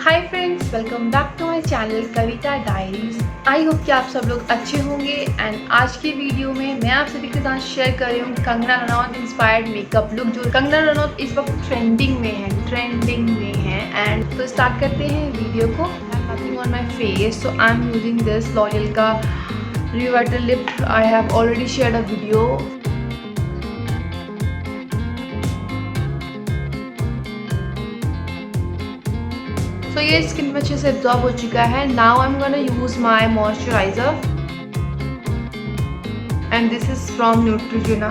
Hi friends, welcome back to my channel Kavita diaries. I hope कि आप सब लोग अच्छे होंगे। एंड आज की वीडियो में मैं आप सभी के साथ शेयर कर रही हूँ Kangana Ranaut inspired makeup look, जो कंगना रनौत इस वक्त ट्रेंडिंग में है। एंड तो स्टार्ट करते हैं वीडियो को। I have nothing on my face, so I am using this L'Oreal का रिवर्टल lip. I have already shared a video. तो ये स्किन में अच्छे से एब्जॉर्ब हो चुका है। Now I am gonna use my moisturiser and this is from Neutrogena.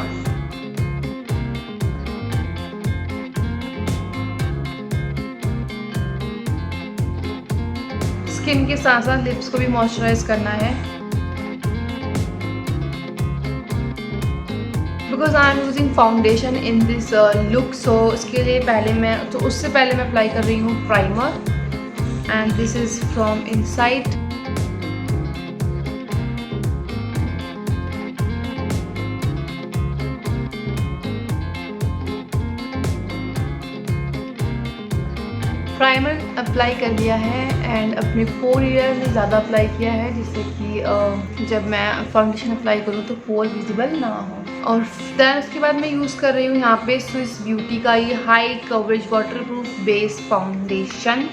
Skin के साथ साथ लिप्स को भी मॉइस्चराइज करना है, because I am using foundation in this look. So उसके लिए उससे पहले मैं अप्लाई कर रही हूँ primer, and this is from inside. Primer apply कर लिया है एंड अपने 4 ईयर में ज़्यादा अप्लाई किया है, जिससे कि जब मैं फाउंडेशन अप्लाई करूँ तो पोर विजिबल ना हो। और दैन उसके बाद मैं यूज़ कर रही हूँ यहाँ पे स्विस ब्यूटी का ये high coverage waterproof base foundation,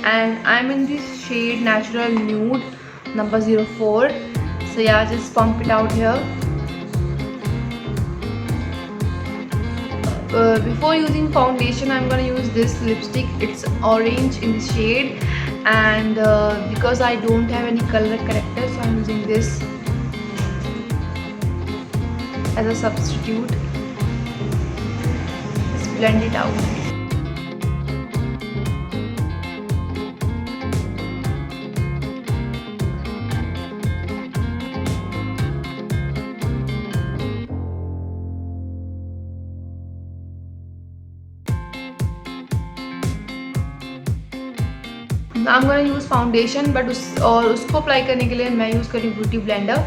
and I'm in this shade natural nude number 04. So yeah, just pump it out here. Before using foundation, I'm gonna use this lipstick. It's orange in the shade, and because I don't have any color corrector, so I'm using this as a substitute. Just blend it out. I'm gonna use foundation, but उसको apply करने के लिए मैं use कर रही हूँ beauty blender,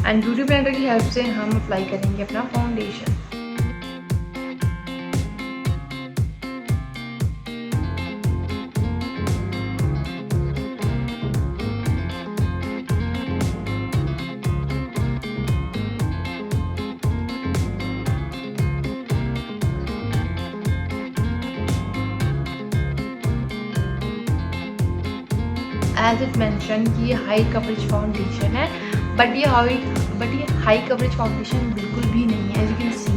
and beauty blender की help से हम अप्लाई करेंगे अपना फाउंडेशन। एज इट मैंशन कि ये हाई कवरेज फाउंडेशन है, बट ये हाई कवरेज फाउंडेशन बिल्कुल भी नहीं है, as you can see.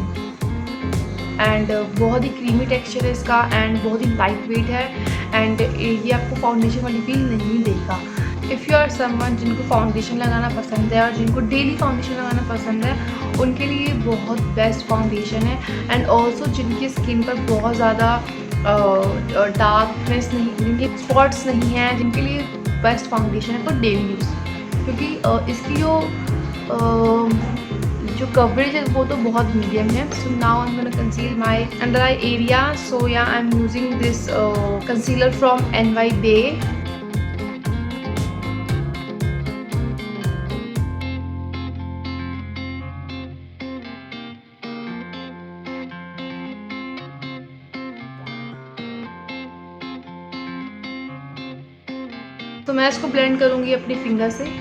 And बहुत ही क्रीमी टेक्सचर है इसका, एंड बहुत ही लाइट वेट है, एंड ये आपको फाउंडेशन वाली फील नहीं देगा। इफ़ यू आर समवन जिनको फाउंडेशन लगाना पसंद है और जिनको डेली फाउंडेशन लगाना पसंद है, उनके लिए बहुत बेस्ट फाउंडेशन है। एंड ऑल्सो जिनकी स्किन पर बहुत ज़्यादा डार्कनेस नहीं, जिनके स्पॉट्स नहीं हैं, जिनके लिए बेस्ट फाउंडेशन है फॉर डेली यूज़, क्योंकि इसकी जो कवरेज है वो तो बहुत मीडियम है। So now I am gonna conceal my under eye area. So yeah I am using this concealer from NY Bay. तो मैं इसको ब्लेंड करूंगी अपनी फिंगर से।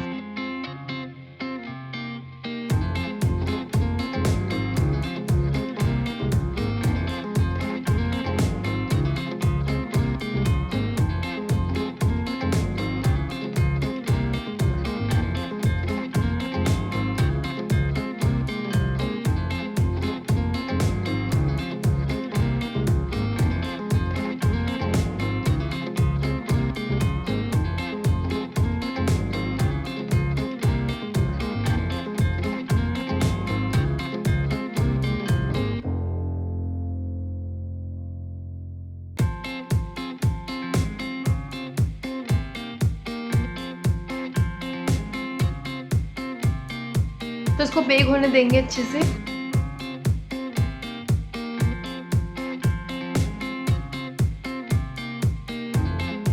तो इसको बेक होने देंगे अच्छे से।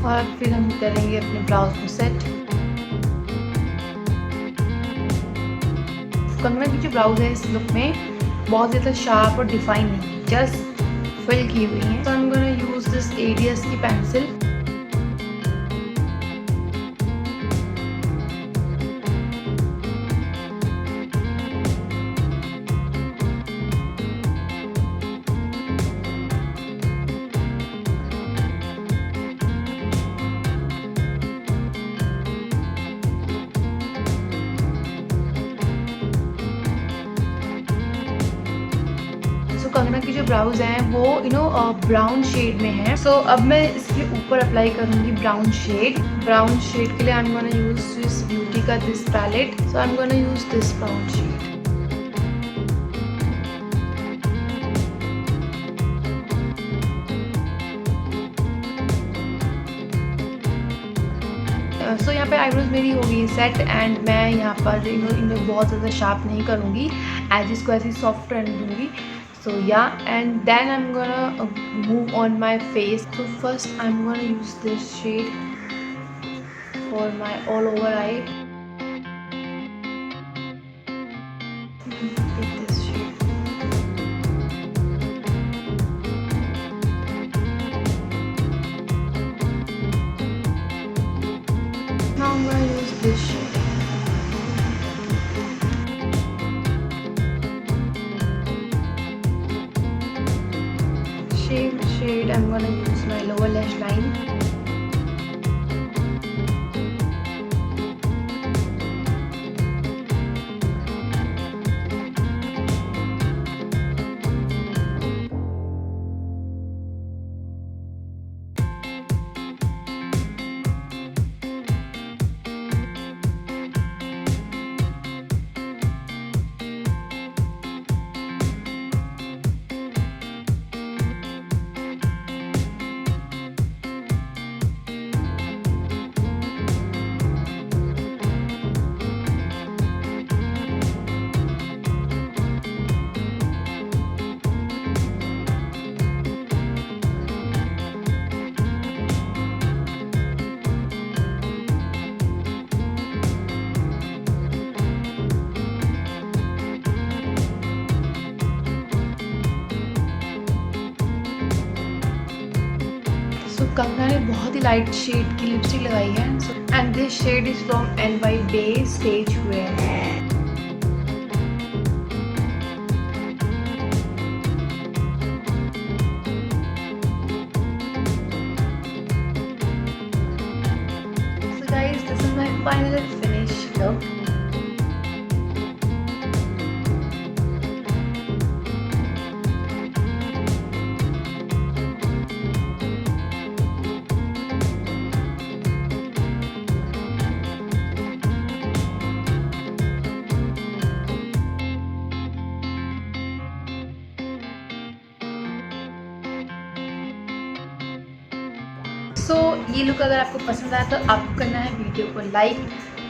और फिर हम करेंगे अपने ब्राउज को सेट। कंगना की जो ब्राउज है इस लुक में बहुत ज़्यादा शार्प और डिफाइन नहीं, जस्ट फिल की हुई है। तो I am gonna use this Aries की पेंसिल के जो ब्राउज हैं वो ब्राउन शेड में है। सो अब मैं इसके ऊपर अप्लाई करूँगी ब्राउन शेड। ब्राउन शेड के लिए I am gonna use this beauty का this palette. So I am gonna use this brown shade. So यहाँ पे आईब्रोज मेरी हो गई सेट एंड मैं यहाँ पर इन्हें बहुत ज़्यादा शार्प नहीं करूँगी, एजेस को ऐसी सॉफ्ट रहने दूँगी। सो या and then I am gonna move on my face. So first I am gonna use this shade for my all over eye. Now I'm going to use this shade. Same shade, I'm going to use my lower lash line. Kangana ने बहुत ही light shade की lipstick लगाई है and this shade is from NY Bay stage wear. So guys, this is my final finished look. So ये look अगर आपको पसंद आया तो आपको करना है वीडियो को लाइक,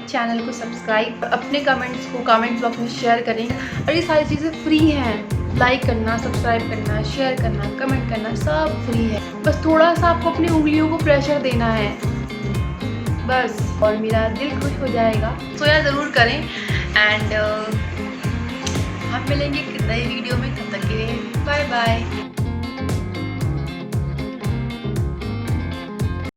चैनल को सब्सक्राइब, अपने कमेंट्स को कमेंट बॉक्स में शेयर करें। और ये सारी चीज़ें फ्री हैं, लाइक करना, सब्सक्राइब करना, शेयर करना, कमेंट करना सब फ्री है। बस थोड़ा सा आपको अपनी उंगलियों को प्रेशर देना है बस, और मेरा दिल खुश हो जाएगा। तो यार ज़रूर करें एंड हम मिलेंगे नई वीडियो में। तब तक के लिए बाय बाय।